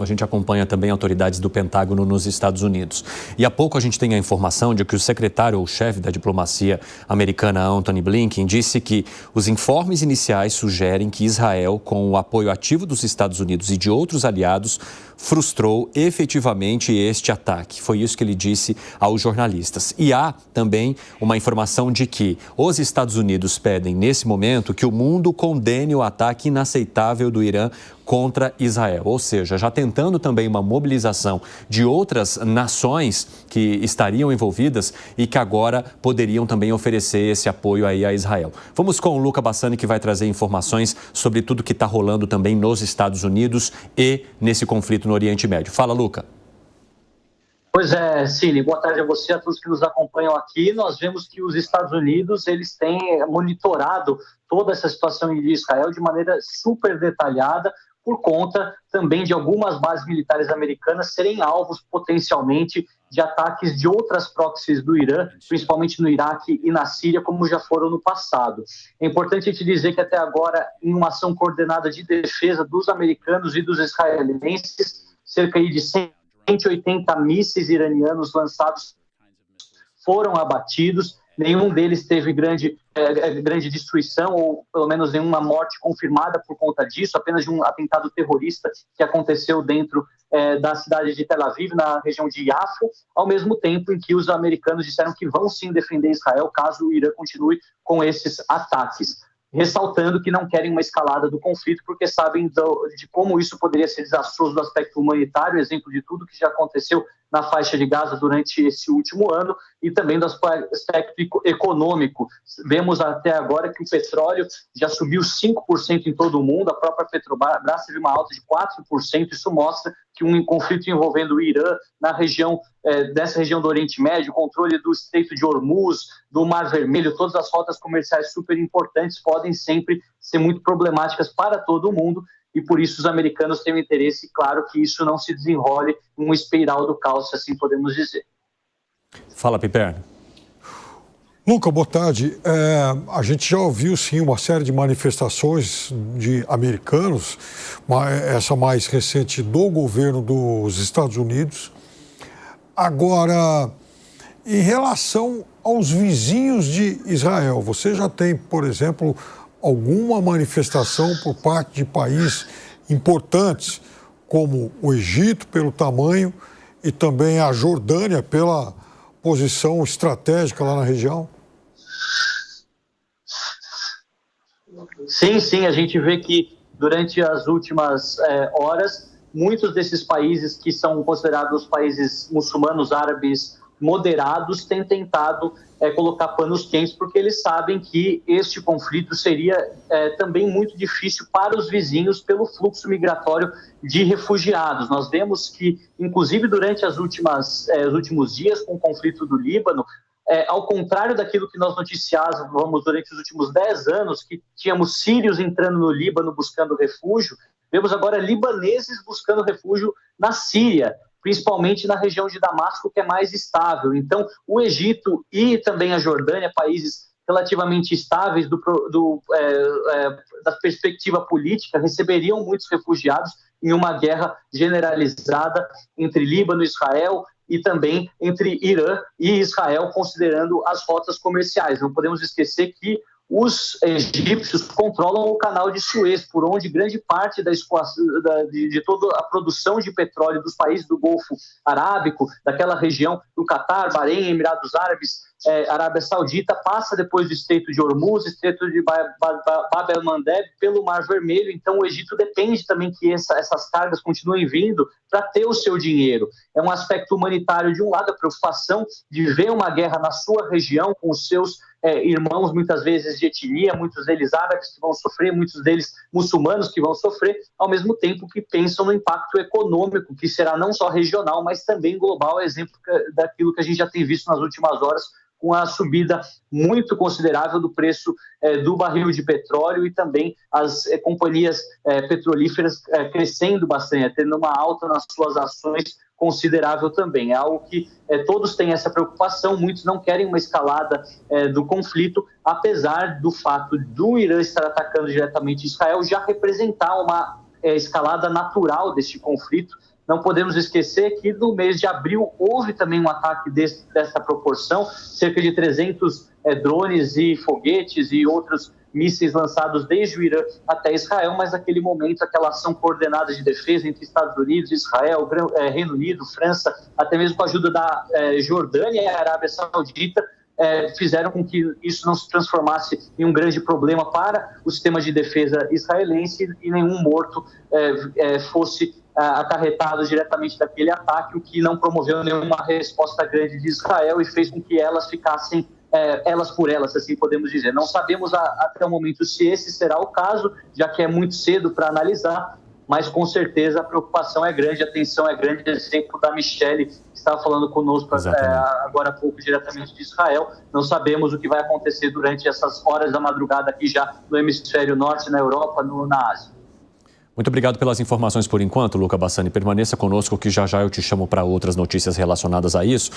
A gente acompanha também autoridades do Pentágono nos Estados Unidos. E há pouco a gente tem a informação de que o secretário ou chefe da diplomacia americana, Antony Blinken, disse que os informes iniciais sugerem que Israel, com o apoio ativo dos Estados Unidos e de outros aliados, frustrou efetivamente este ataque. Foi isso que ele disse aos jornalistas. E há também uma informação de que os Estados Unidos pedem, nesse momento, que o mundo condene o ataque inaceitável do Irã contra Israel, ou seja, já tentando também uma mobilização de outras nações que estariam envolvidas e que agora poderiam também oferecer esse apoio aí a Israel. Vamos com o Luca Bassani, que vai trazer informações sobre tudo que está rolando também nos Estados Unidos e nesse conflito no Oriente Médio. Fala, Luca. Pois é, Cine, boa tarde a você, a todos que nos acompanham aqui. Nós vemos que os Estados Unidos, eles têm monitorado toda essa situação de Israel de maneira super detalhada, por conta também de algumas bases militares americanas serem alvos potencialmente de ataques de outras proxies do Irã, principalmente no Iraque e na Síria, como já foram no passado. É importante te dizer que até agora, em uma ação coordenada de defesa dos americanos e dos israelenses, cerca de 180 mísseis iranianos lançados foram abatidos. Nenhum deles teve grande destruição ou pelo menos nenhuma morte confirmada por conta disso, apenas de um atentado terrorista que aconteceu dentro da cidade de Tel Aviv, na região de Yafo, ao mesmo tempo em que os americanos disseram que vão sim defender Israel caso o Irã continue com esses ataques, ressaltando que não querem uma escalada do conflito porque sabem de como isso poderia ser desastroso do aspecto humanitário, exemplo de tudo que já aconteceu na faixa de Gaza durante esse último ano, e também do aspecto econômico. Vemos até agora que o petróleo já subiu 5% em todo o mundo, a própria Petrobras teve uma alta de 4%, isso mostra que um conflito envolvendo o Irã na região, dessa região do Oriente Médio, o controle do Estreito de Hormuz, do Mar Vermelho, todas as rotas comerciais super importantes podem sempre ser muito problemáticas para todo mundo, e por isso os americanos têm o interesse, claro, que isso não se desenrole em uma espiral do caos, se assim podemos dizer. Fala, Piperno. Luca, boa tarde. A gente já ouviu, sim, uma série de manifestações de americanos, essa mais recente do governo dos Estados Unidos. Agora, em relação aos vizinhos de Israel, você já tem, por exemplo, alguma manifestação por parte de países importantes, como o Egito, pelo tamanho, e também a Jordânia, pela posição estratégica lá na região? Sim, a gente vê que durante as últimas horas, muitos desses países que são considerados países muçulmanos árabes moderados têm tentado colocar panos quentes, porque eles sabem que este conflito seria também muito difícil para os vizinhos pelo fluxo migratório de refugiados. Nós vemos que, inclusive durante os últimos dias com o conflito do Líbano, ao contrário daquilo que nós noticiávamos durante os últimos 10 anos, que tínhamos sírios entrando no Líbano buscando refúgio, vemos agora libaneses buscando refúgio na Síria, principalmente na região de Damasco, que é mais estável. Então, o Egito e também a Jordânia, países relativamente estáveis da perspectiva política, receberiam muitos refugiados em uma guerra generalizada entre Líbano e Israel, e também entre Irã e Israel, considerando as rotas comerciais. Não podemos esquecer que os egípcios controlam o canal de Suez, por onde grande parte de toda a produção de petróleo dos países do Golfo Arábico, daquela região do Catar, Bahrein, Emirados Árabes, Arábia Saudita, passa depois do Estreito de Hormuz, Estreito de Bab el-Mandeb, pelo Mar Vermelho. Então o Egito depende também que essas cargas continuem vindo para ter o seu dinheiro. É um aspecto humanitário de um lado, a preocupação de ver uma guerra na sua região com os seus irmãos, muitas vezes de etnia, muitos deles árabes que vão sofrer, muitos deles muçulmanos que vão sofrer, ao mesmo tempo que pensam no impacto econômico, que será não só regional, mas também global, exemplo daquilo que a gente já tem visto nas últimas horas, com a subida muito considerável do preço do barril de petróleo e também as companhias petrolíferas crescendo bastante, tendo uma alta nas suas ações considerável também. É algo que todos têm essa preocupação, muitos não querem uma escalada do conflito, apesar do fato do Irã estar atacando diretamente Israel já representar uma escalada natural deste conflito, não podemos esquecer que no mês de abril houve também um ataque dessa proporção, cerca de 300 drones e foguetes e outros mísseis lançados desde o Irã até Israel, mas naquele momento aquela ação coordenada de defesa entre Estados Unidos, Israel, Reino Unido, França, até mesmo com a ajuda da Jordânia e a Arábia Saudita, fizeram com que isso não se transformasse em um grande problema para o sistema de defesa israelense e nenhum morto fosse acarretado diretamente daquele ataque, o que não promoveu nenhuma resposta grande de Israel e fez com que elas ficassem elas por elas, assim podemos dizer. Não sabemos até o momento se esse será o caso, já que é muito cedo para analisar, mas com certeza a preocupação é grande, a tensão é grande. Exemplo da Michele, que estava falando conosco agora há pouco, diretamente de Israel. Não sabemos o que vai acontecer durante essas horas da madrugada aqui já no hemisfério norte, na Europa, na Ásia. Muito obrigado pelas informações por enquanto, Luca Bassani. Permaneça conosco que já já eu te chamo para outras notícias relacionadas a isso.